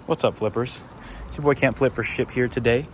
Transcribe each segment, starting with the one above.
What's up, flippers? It's your boy Can't Flip for Ship here today.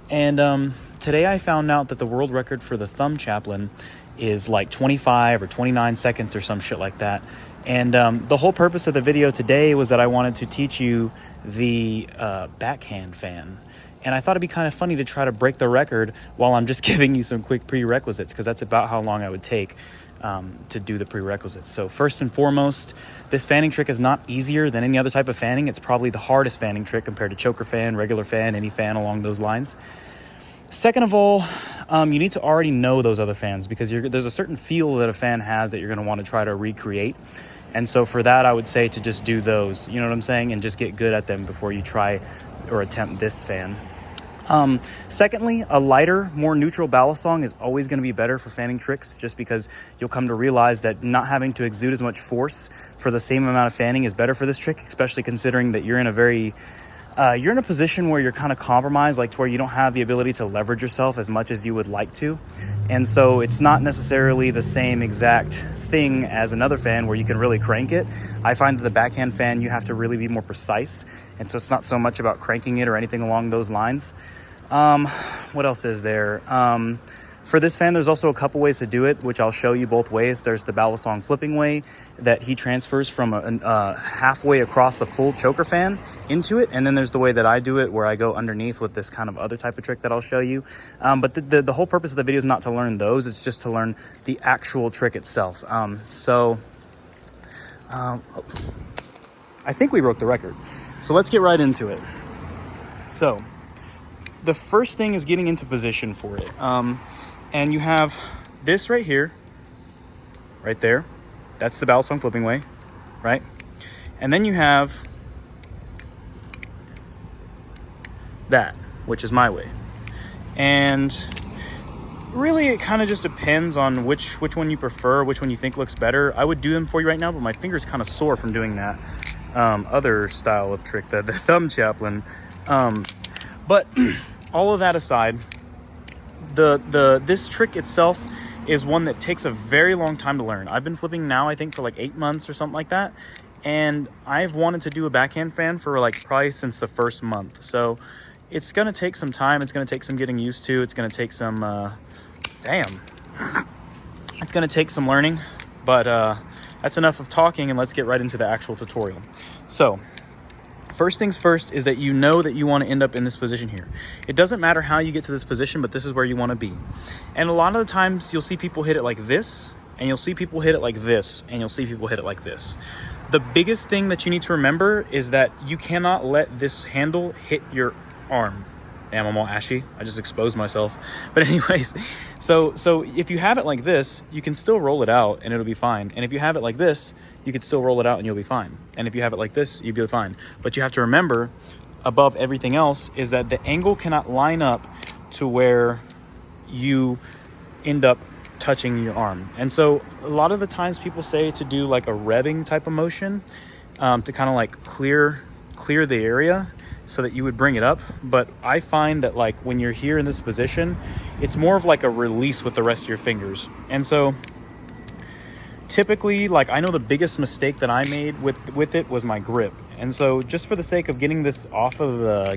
And today I found out that the world record for the thumb chaplain is like 25 or 29 seconds or some shit like that. And the whole purpose of the video today was that I wanted to teach you the backhand fan. And I thought it'd be kind of funny to try to break the record while I'm just giving you some quick prerequisites, because that's about how long I would take to do the prerequisites. So first and foremost, this fanning trick is not easier than any other type of fanning. It's probably the hardest fanning trick compared to choker fan, regular fan, any fan along those lines. Second of all, you need to already know those other fans, because there's a certain feel that a fan has that you're going to want to try to recreate. And so for that, I would say to just do those, you know what I'm saying, and just get good at them before you try or attempt this fan. Secondly, a lighter, more neutral ballast song is always going to be better for fanning tricks, just because you'll come to realize that not having to exude as much force for the same amount of fanning is better for this trick, especially considering that you're in a position where you're kind of compromised, like to where you don't have the ability to leverage yourself as much as you would like to. And so it's not necessarily the same exact thing as another fan where you can really crank it. I find that the backhand fan, you have to really be more precise. And so it's not so much about cranking it or anything along those lines. What else is there? For this fan, there's also a couple ways to do it, which I'll show you both ways. There's the ballast song flipping way that he transfers from halfway across a full choker fan into it. And then there's the way that I do it, where I go underneath with this kind of other type of trick that I'll show you. But the whole purpose of the video is not to learn those. It's just to learn the actual trick itself. I think we broke the record. So let's get right into it. So the first thing is getting into position for it. And you have this right here, right there. That's the ballast song flipping way, right? And then you have that, which is my way. And really, it kind of just depends on which one you prefer, which one you think looks better. I would do them for you right now, but my finger's kind of sore from doing that other style of trick, the thumb chaplain. But all of that aside, this trick itself is one that takes a very long time to learn. I've been flipping now, I think, for like 8 months or something like that. And I've wanted to do a backhand fan for like probably since the first month. So it's going to take some time. It's going to take some getting used to. It's going to take some, it's going to take some learning. But that's enough of talking, and let's get right into the actual tutorial. So first things first is that you know that you want to end up in this position here. It doesn't matter how you get to this position, but this is where you want to be. And a lot of the times you'll see people hit it like this, and you'll see people hit it like this, and you'll see people hit it like this. The biggest thing that you need to remember is that you cannot let this handle hit your arm. Damn, I'm all ashy. I just exposed myself. But anyways, so if you have it like this, you can still roll it out and it'll be fine. And if you have it like this, you could still roll it out and you'll be fine. And if you have it like this, you'll be fine. But you have to remember, above everything else, is that the angle cannot line up to where you end up touching your arm. And so a lot of the times people say to do like a revving type of motion to kind of like clear the area so that you would bring it up. But I find that like when you're here in this position, it's more of like a release with the rest of your fingers. And so typically, like, I know the biggest mistake that I made with it was my grip. And so just for the sake of getting this off of the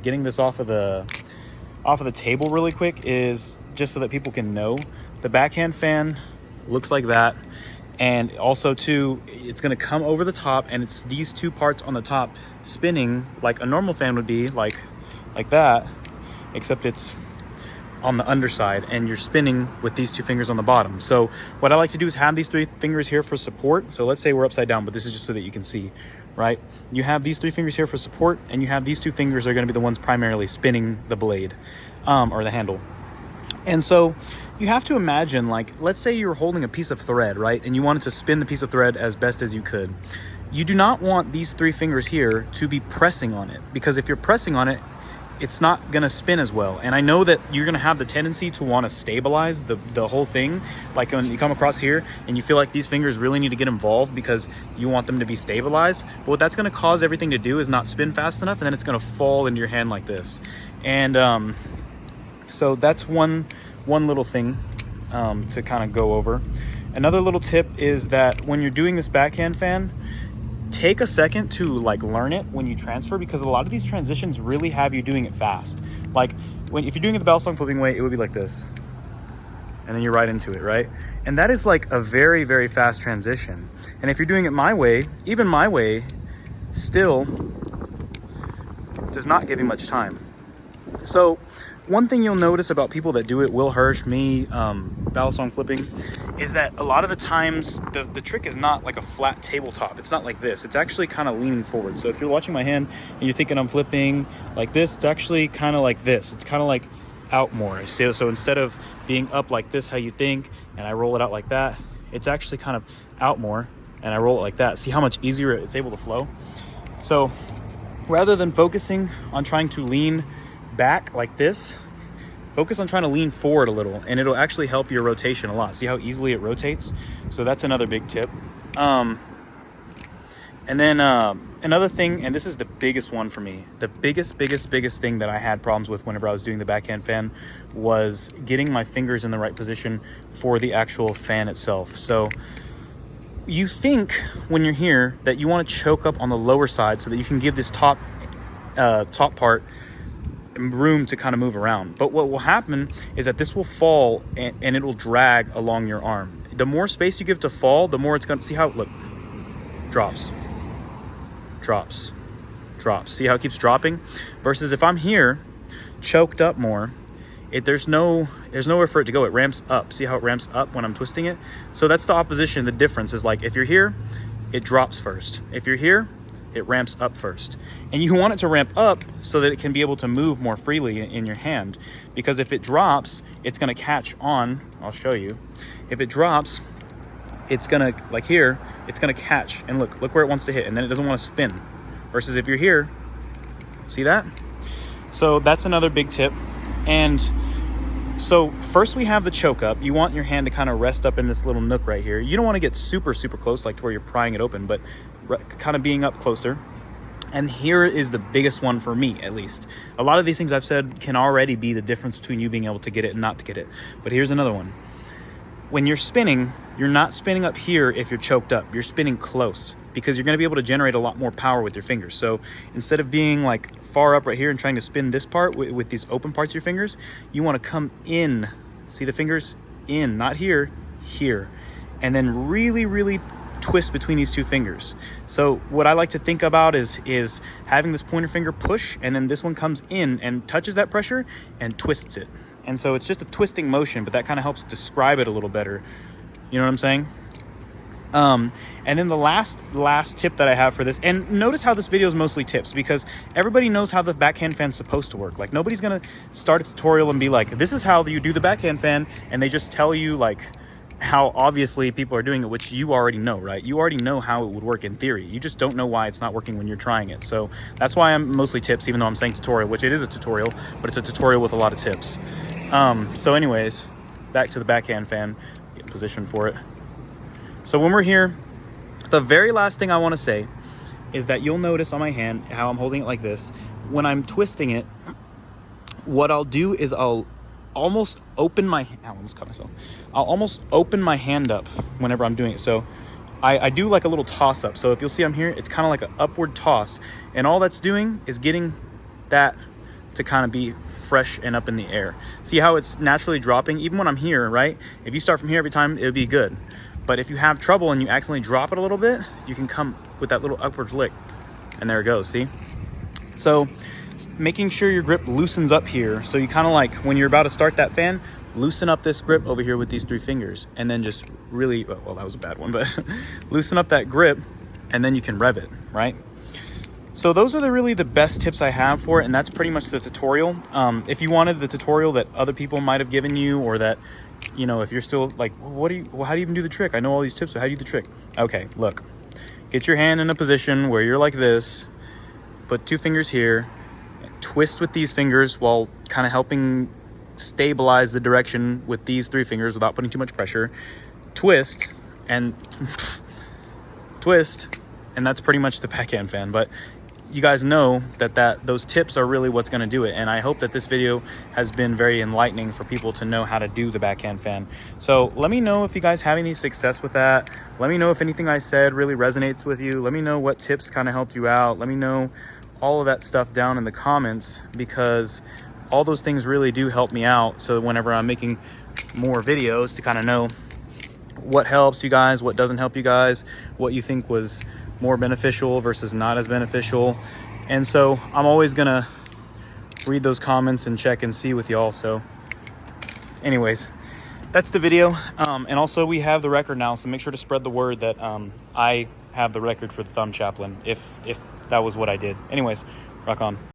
table really quick, is just so that people can know, the backhand fan looks like that. And also too, it's going to come over the top, and it's these two parts on the top spinning like a normal fan would be, like that, except it's on the underside, and you're spinning with these two fingers on the bottom. So what I like to do is have these three fingers here for support. So let's say we're upside down, but this is just so that you can see, right? You have these three fingers here for support, and you have these two fingers are going to be the ones primarily spinning the blade or the handle. And so you have to imagine, like, let's say you're holding a piece of thread, right? And you wanted to spin the piece of thread as best as you could. You do not want these three fingers here to be pressing on it, because if you're pressing on it, it's not going to spin as well. And I know that you're going to have the tendency to want to stabilize the whole thing. Like when you come across here and you feel like these fingers really need to get involved because you want them to be stabilized. But what that's going to cause everything to do is not spin fast enough, and then it's going to fall into your hand like this. And so that's one little thing to kind of go over. Another little tip is that when you're doing this backhand fan, take a second to like learn it when you transfer, because a lot of these transitions really have you doing it fast. Like if you're doing it the balisong flipping way, it would be like this, and then you're right into it, right? And that is like a very, very fast transition. And if you're doing it my way, even my way still does not give you much time. So one thing you'll notice about people that do it, Will Hirsch, me, balisong flipping, is that a lot of the times the trick is not like a flat tabletop. It's not like this. It's actually kind of leaning forward. So if you're watching my hand and you're thinking I'm flipping like this, it's actually kind of like this. It's kind of like out more. So instead of being up like this, how you think, and I roll it out like that, it's actually kind of out more, and I roll it like that. See how much easier it's able to flow? So rather than focusing on trying to lean back like this, focus on trying to lean forward a little, and it'll actually help your rotation a lot. See how easily it rotates? So that's another big tip. And then another thing, and this is the biggest one for me, the biggest thing that I had problems with whenever I was doing the backhand fan was getting my fingers in the right position for the actual fan itself. So you think when you're here that you want to choke up on the lower side so that you can give this top part room to kind of move around. But what will happen is that this will fall and it will drag along your arm. The more space you give to fall, the more it's going to, see how it, look, drops. See how it keeps dropping? Versus if I'm here, choked up more, there's nowhere for it to go. It ramps up. See how it ramps up when I'm twisting it? So that's the opposition. The difference is, like, if you're here, it drops first. If you're here, it ramps up first. And you want it to ramp up so that it can be able to move more freely in your hand. Because if it drops, it's gonna catch on. I'll show you. If it drops, it's gonna, like here, it's gonna catch. And look where it wants to hit. And then it doesn't wanna spin. Versus if you're here, see that? So that's another big tip. And so first we have the choke up. You want your hand to kind of rest up in this little nook right here. You don't want to get super close, like to where you're prying it open, but kind of being up closer. And here is the biggest one for me, at least. A lot of these things I've said can already be the difference between you being able to get it and not to get it. But here's another one. When you're spinning, you're not spinning up here if you're choked up. You're spinning close, because you're going to be able to generate a lot more power with your fingers. So instead of being like far up right here and trying to spin this part with these open parts of your fingers, you want to come in. See the fingers? In, not here, here. And then really twist between these two fingers. So what I like to think about is having this pointer finger push, and then this one comes in and touches that pressure and twists it. And so it's just a twisting motion, but that kind of helps describe it a little better. You know what I'm saying? And then the last tip that I have for this, and notice how this video is mostly tips, because everybody knows how the backhand fan's supposed to work. Like, nobody's gonna start a tutorial and be like, this is how you do the backhand fan, and they just tell you like how obviously people are doing it, which you already know, right? You already know how it would work in theory. You just don't know why it's not working when you're trying it. So that's why I'm mostly tips, even though I'm saying tutorial, which it is a tutorial, but it's a tutorial with a lot of tips. So anyways, back to the backhand fan, get in position for it. So when we're here, the very last thing I want to say is that you'll notice on my hand how I'm holding it like this. When I'm twisting it, what I'll do is I'll almost open my, I'll almost open my hand up whenever I'm doing it. So I do like a little toss up. So if you'll see I'm here, it's kind of like an upward toss. And all that's doing is getting that to kind of be fresh and up in the air. See how it's naturally dropping? Even when I'm here, right? If you start from here every time, it would be good. But if you have trouble and you accidentally drop it a little bit, you can come with that little upward flick. And there it goes, see? So making sure your grip loosens up here. So you kind of like, when you're about to start that fan, loosen up this grip over here with these three fingers. And then just really, well, that was a bad one, but loosen up that grip, and then you can rev it, right? So those are really the best tips I have for it, and that's pretty much the tutorial. If you wanted the tutorial that other people might have given you, or that, you know, if you're still like, how do you even do the trick? I know all these tips, so how do you do the trick? Okay, look, get your hand in a position where you're like this, put two fingers here, twist with these fingers while kind of helping stabilize the direction with these three fingers without putting too much pressure. Twist, and twist, and that's pretty much the backhand fan. But you guys know that those tips are really what's going to do it. And I hope that this video has been very enlightening for people to know how to do the backhand fan. So let me know if you guys have any success with that. Let me know if anything I said really resonates with you. Let me know what tips kind of helped you out. Let me know all of that stuff down in the comments, because all those things really do help me out. So whenever I'm making more videos, to kind of know what helps you guys, what doesn't help you guys, what you think was more beneficial versus not as beneficial. And so I'm always gonna read those comments and check and see with y'all. So anyways, that's the video. And also we have the record now, so make sure to spread the word that I have the record for the thumb chaplain, if that was what I did. Anyways, rock on.